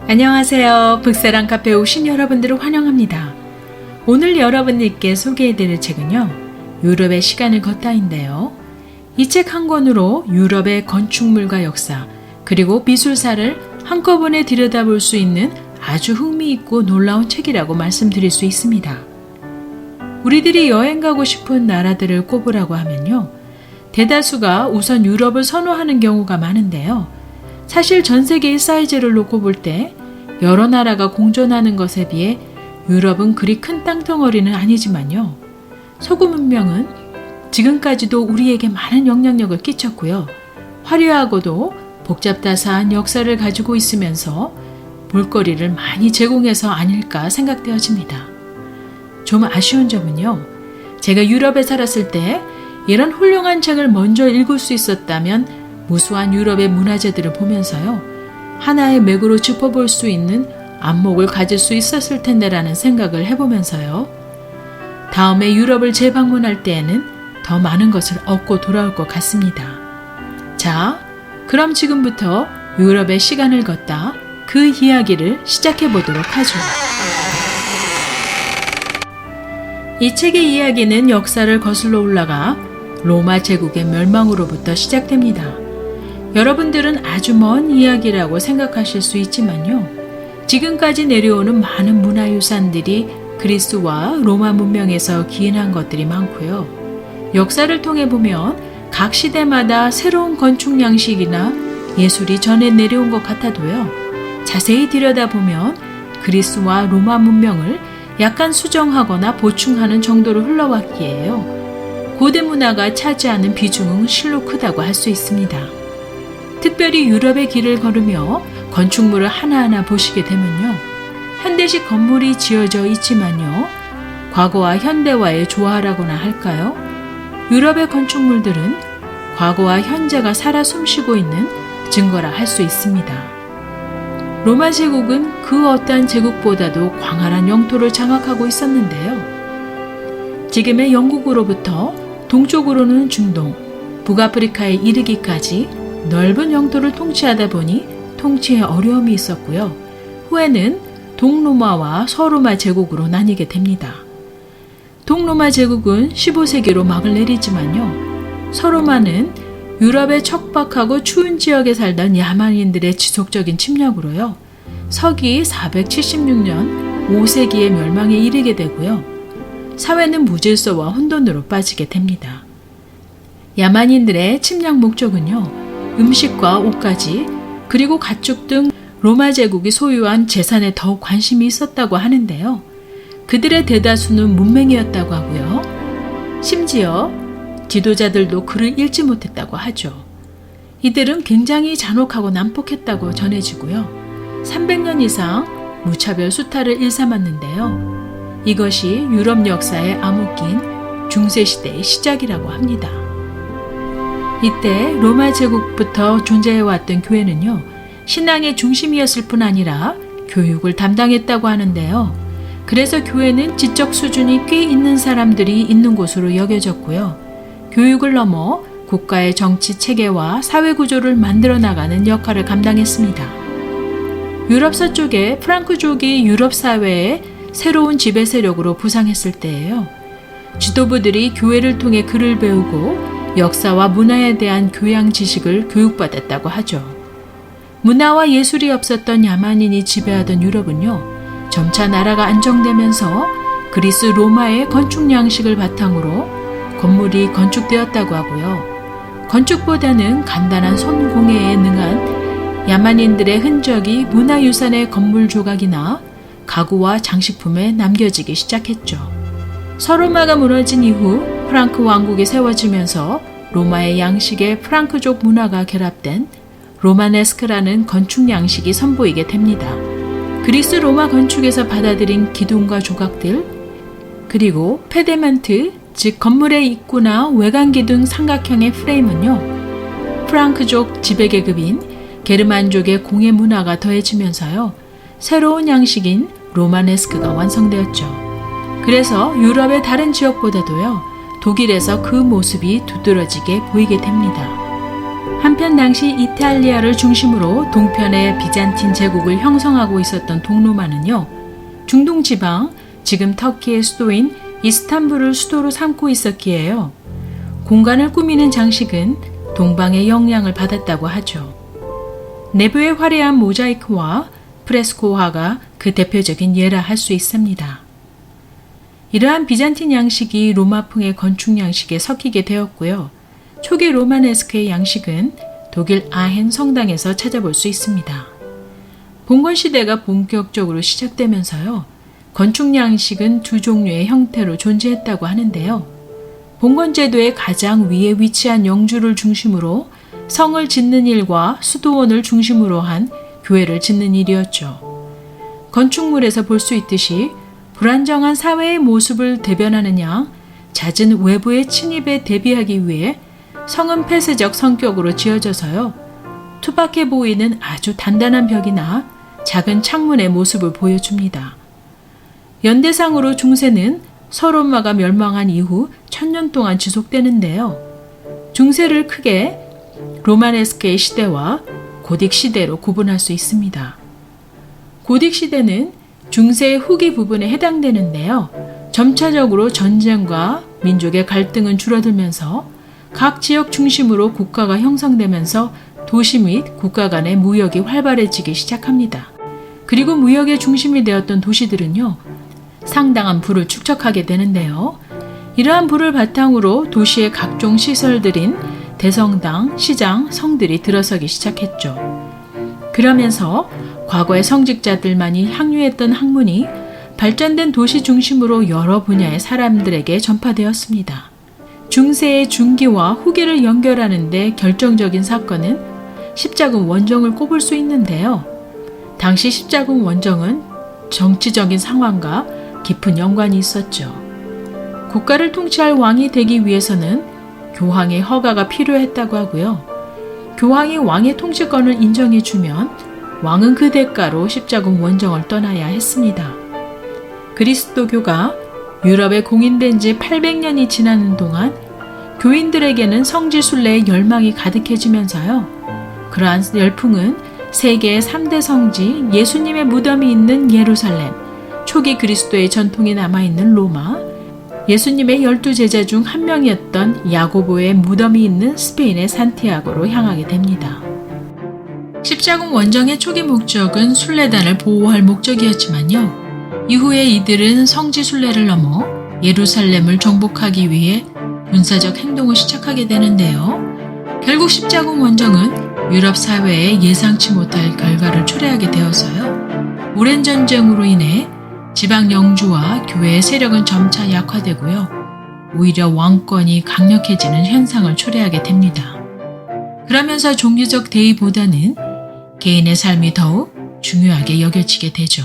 안녕하세요. 북사랑 카페에 오신 여러분들을 환영합니다. 오늘 여러분들께 소개해드릴 책은요, 유럽의 시간을 걷다인데요. 이 책 한 권으로 유럽의 건축물과 역사, 그리고 미술사를 한꺼번에 들여다볼 수 있는 아주 흥미있고 놀라운 책이라고 말씀드릴 수 있습니다. 우리들이 여행 가고 싶은 나라들을 꼽으라고 하면요, 대다수가 우선 유럽을 선호하는 경우가 많은데요. 사실 전 세계의 사이즈를 놓고 볼 때 여러 나라가 공존하는 것에 비해 유럽은 그리 큰 땅덩어리는 아니지만요. 서구 문명은 지금까지도 우리에게 많은 영향력을 끼쳤고요. 화려하고도 복잡다사한 역사를 가지고 있으면서 볼거리를 많이 제공해서 아닐까 생각되어집니다. 좀 아쉬운 점은요, 제가 유럽에 살았을 때 이런 훌륭한 책을 먼저 읽을 수 있었다면 무수한 유럽의 문화재들을 보면서요, 하나의 맥으로 짚어볼 수 있는 안목을 가질 수 있었을 텐데라는 생각을 해보면서요, 다음에 유럽을 재방문할 때에는 더 많은 것을 얻고 돌아올 것 같습니다. 자, 그럼 지금부터 유럽의 시간을 걷다 그 이야기를 시작해 보도록 하죠. 이 책의 이야기는 역사를 거슬러 올라가 로마 제국의 멸망으로부터 시작됩니다. 여러분들은 아주 먼 이야기라고 생각하실 수 있지만요, 지금까지 내려오는 많은 문화유산들이 그리스와 로마 문명에서 기인한 것들이 많고요. 역사를 통해 보면 각 시대마다 새로운 건축 양식이나 예술이 전해 내려온 것 같아도요, 자세히 들여다보면 그리스와 로마 문명을 약간 수정하거나 보충하는 정도로 흘러왔기에요. 고대 문화가 차지하는 비중은 실로 크다고 할 수 있습니다. 특별히 유럽의 길을 걸으며 건축물을 하나하나 보시게 되면요, 현대식 건물이 지어져 있지만요, 과거와 현대와의 조화라고나 할까요? 유럽의 건축물들은 과거와 현재가 살아 숨쉬고 있는 증거라 할 수 있습니다. 로마 제국은 그 어떠한 제국보다도 광활한 영토를 장악하고 있었는데요. 지금의 영국으로부터 동쪽으로는 중동, 북아프리카에 이르기까지 넓은 영토를 통치하다 보니 통치에 어려움이 있었고요. 후에는 동로마와 서로마 제국으로 나뉘게 됩니다. 동로마 제국은 15세기로 막을 내리지만요, 서로마는 유럽의 척박하고 추운 지역에 살던 야만인들의 지속적인 침략으로요, 서기 476년 5세기의 멸망에 이르게 되고요. 사회는 무질서와 혼돈으로 빠지게 됩니다. 야만인들의 침략 목적은요, 음식과 옷가지, 그리고 가축 등 로마 제국이 소유한 재산에 더욱 관심이 있었다고 하는데요. 그들의 대다수는 문맹이었다고 하고요. 심지어 지도자들도 글을 읽지 못했다고 하죠. 이들은 굉장히 잔혹하고 난폭했다고 전해지고요. 300년 이상 무차별 수탈을 일삼았는데요. 이것이 유럽 역사의 암흑기인 중세시대의 시작이라고 합니다. 이때 로마 제국부터 존재해왔던 교회는요, 신앙의 중심이었을 뿐 아니라 교육을 담당했다고 하는데요. 그래서 교회는 지적 수준이 꽤 있는 사람들이 있는 곳으로 여겨졌고요. 교육을 넘어 국가의 정치 체계와 사회 구조를 만들어 나가는 역할을 감당했습니다. 유럽 서쪽의 프랑크족이 유럽 사회의 새로운 지배 세력으로 부상했을 때예요. 지도부들이 교회를 통해 글을 배우고 역사와 문화에 대한 교양 지식을 교육받았다고 하죠. 문화와 예술이 없었던 야만인이 지배하던 유럽은요, 점차 나라가 안정되면서 그리스 로마의 건축 양식을 바탕으로 건물이 건축되었다고 하고요. 건축보다는 간단한 손공예에 능한 야만인들의 흔적이 문화유산의 건물 조각이나 가구와 장식품에 남겨지기 시작했죠. 서로마가 무너진 이후 프랑크 왕국이 세워지면서 로마의 양식에 프랑크족 문화가 결합된 로마네스크라는 건축 양식이 선보이게 됩니다. 그리스 로마 건축에서 받아들인 기둥과 조각들, 그리고 페데멘트, 즉 건물의 입구나 외관기 등 삼각형의 프레임은요, 프랑크족 지배계급인 게르만족의 공예 문화가 더해지면서요, 새로운 양식인 로마네스크가 완성되었죠. 그래서 유럽의 다른 지역보다도요, 독일에서 그 모습이 두드러지게 보이게 됩니다. 한편 당시 이탈리아를 중심으로 동편의 비잔틴 제국을 형성하고 있었던 동로마는요, 중동 지방, 지금 터키의 수도인 이스탄불을 수도로 삼고 있었기에요. 공간을 꾸미는 장식은 동방의 영향을 받았다고 하죠. 내부의 화려한 모자이크와 프레스코화가 그 대표적인 예라 할 수 있습니다. 이러한 비잔틴 양식이 로마풍의 건축 양식에 섞이게 되었고요. 초기 로마네스크의 양식은 독일 아헨 성당에서 찾아볼 수 있습니다. 봉건 시대가 본격적으로 시작되면서요, 건축 양식은 두 종류의 형태로 존재했다고 하는데요. 봉건 제도의 가장 위에 위치한 영주를 중심으로 성을 짓는 일과 수도원을 중심으로 한 교회를 짓는 일이었죠. 건축물에서 볼 수 있듯이 불안정한 사회의 모습을 대변하는 양 잦은 외부의 침입에 대비하기 위해 성은 폐쇄적 성격으로 지어져서요, 투박해 보이는 아주 단단한 벽이나 작은 창문의 모습을 보여줍니다. 연대상으로 중세는 서로마가 멸망한 이후 1000년 동안 지속되는데요. 중세를 크게 로마네스크의 시대와 고딕 시대로 구분할 수 있습니다. 고딕 시대는 중세의 후기 부분에 해당되는데요. 점차적으로 전쟁과 민족의 갈등은 줄어들면서 각 지역 중심으로 국가가 형성되면서 도시 및 국가 간의 무역이 활발해지기 시작합니다. 그리고 무역의 중심이 되었던 도시들은요, 상당한 부를 축적하게 되는데요. 이러한 부를 바탕으로 도시의 각종 시설들인 대성당, 시장, 성들이 들어서기 시작했죠. 그러면서 과거의 성직자들만이 향유했던 학문이 발전된 도시 중심으로 여러 분야의 사람들에게 전파되었습니다. 중세의 중기와 후기를 연결하는 데 결정적인 사건은 십자군 원정을 꼽을 수 있는데요. 당시 십자군 원정은 정치적인 상황과 깊은 연관이 있었죠. 국가를 통치할 왕이 되기 위해서는 교황의 허가가 필요했다고 하고요. 교황이 왕의 통치권을 인정해주면 왕은 그 대가로 십자군 원정을 떠나야 했습니다. 그리스도교가 유럽에 공인된 지 800년이 지나는 동안 교인들에게는 성지순례의 열망이 가득해지면서요, 그러한 열풍은 세계의 3대 성지 예수님의 무덤이 있는 예루살렘, 초기 그리스도의 전통이 남아있는 로마, 예수님의 12제자 중 한 명이었던 야고보의 무덤이 있는 스페인의 산티아고로 향하게 됩니다. 십자군 원정의 초기 목적은 순례단을 보호할 목적이었지만요, 이후에 이들은 성지 순례를 넘어 예루살렘을 정복하기 위해 군사적 행동을 시작하게 되는데요. 결국 십자군 원정은 유럽 사회에 예상치 못할 결과를 초래하게 되어서요, 오랜 전쟁으로 인해 지방 영주와 교회의 세력은 점차 약화되고요, 오히려 왕권이 강력해지는 현상을 초래하게 됩니다. 그러면서 종교적 대의보다는 개인의 삶이 더욱 중요하게 여겨지게 되죠.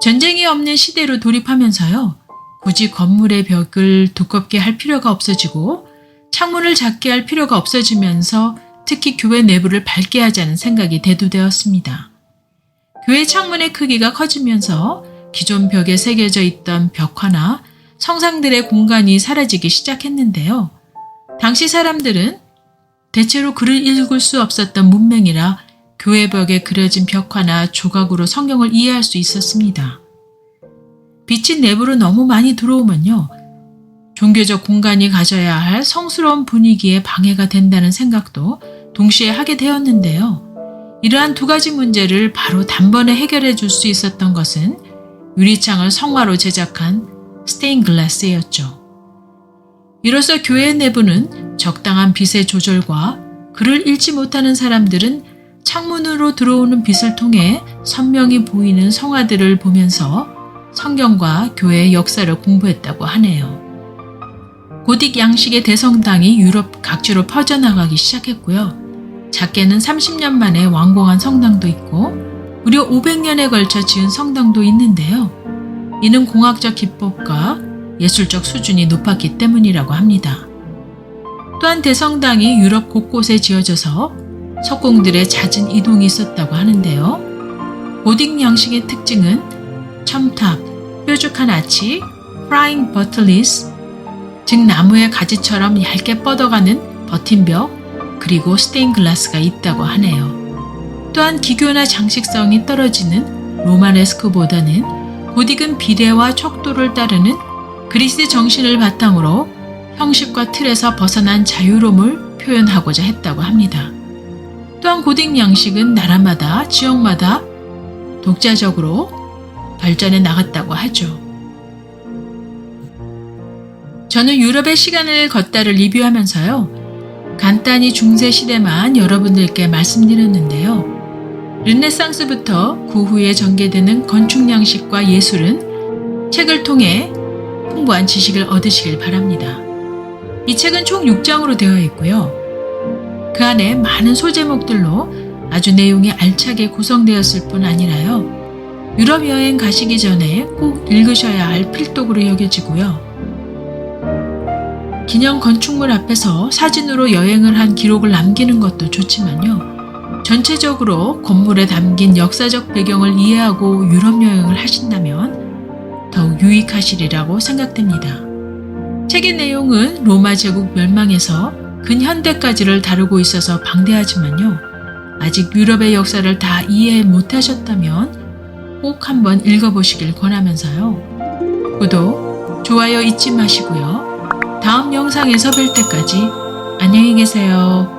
전쟁이 없는 시대로 돌입하면서요, 굳이 건물의 벽을 두껍게 할 필요가 없어지고 창문을 작게 할 필요가 없어지면서 특히 교회 내부를 밝게 하자는 생각이 대두되었습니다. 교회 창문의 크기가 커지면서 기존 벽에 새겨져 있던 벽화나 성상들의 공간이 사라지기 시작했는데요. 당시 사람들은 대체로 글을 읽을 수 없었던 문맹이라 교회 벽에 그려진 벽화나 조각으로 성경을 이해할 수 있었습니다. 빛이 내부로 너무 많이 들어오면요, 종교적 공간이 가져야 할 성스러운 분위기에 방해가 된다는 생각도 동시에 하게 되었는데요. 이러한 두 가지 문제를 바로 단번에 해결해 줄 수 있었던 것은 유리창을 성화로 제작한 스테인 글라스였죠. 이로써 교회 내부는 적당한 빛의 조절과 글을 읽지 못하는 사람들은 창문으로 들어오는 빛을 통해 선명히 보이는 성화들을 보면서 성경과 교회의 역사를 공부했다고 하네요. 고딕 양식의 대성당이 유럽 각지로 퍼져나가기 시작했고요. 작게는 30년 만에 완공한 성당도 있고 무려 500년에 걸쳐 지은 성당도 있는데요. 이는 공학적 기법과 예술적 수준이 높았기 때문이라고 합니다. 또한 대성당이 유럽 곳곳에 지어져서 석공들의 잦은 이동이 있었다고 하는데요. 고딕 양식의 특징은 첨탑, 뾰족한 아치, 프라잉 버틀리스, 즉 나무의 가지처럼 얇게 뻗어가는 버팀벽, 그리고 스테인 글라스가 있다고 하네요. 또한 기교나 장식성이 떨어지는 로마네스크보다는 고딕은 비례와 척도를 따르는 그리스의 정신을 바탕으로 형식과 틀에서 벗어난 자유로움을 표현하고자 했다고 합니다. 또한 고딕 양식은 나라마다 지역마다 독자적으로 발전해 나갔다고 하죠. 저는 유럽의 시간을 걷다를 리뷰하면서요, 간단히 중세 시대만 여러분들께 말씀드렸는데요. 르네상스부터 그 후에 전개되는 건축 양식과 예술은 책을 통해 풍부한 지식을 얻으시길 바랍니다. 이 책은 총 6장으로 되어 있고요. 그 안에 많은 소제목들로 아주 내용이 알차게 구성되었을 뿐 아니라요. 유럽 여행 가시기 전에 꼭 읽으셔야 할 필독으로 여겨지고요. 기념 건축물 앞에서 사진으로 여행을 한 기록을 남기는 것도 좋지만요. 전체적으로 건물에 담긴 역사적 배경을 이해하고 유럽 여행을 하신다면 더욱 유익하시리라고 생각됩니다. 책의 내용은 로마 제국 멸망에서 근현대까지를 다루고 있어서 방대하지만요. 아직 유럽의 역사를 다 이해 못하셨다면 꼭 한번 읽어보시길 권하면서요. 구독, 좋아요 잊지 마시고요. 다음 영상에서 뵐 때까지 안녕히 계세요.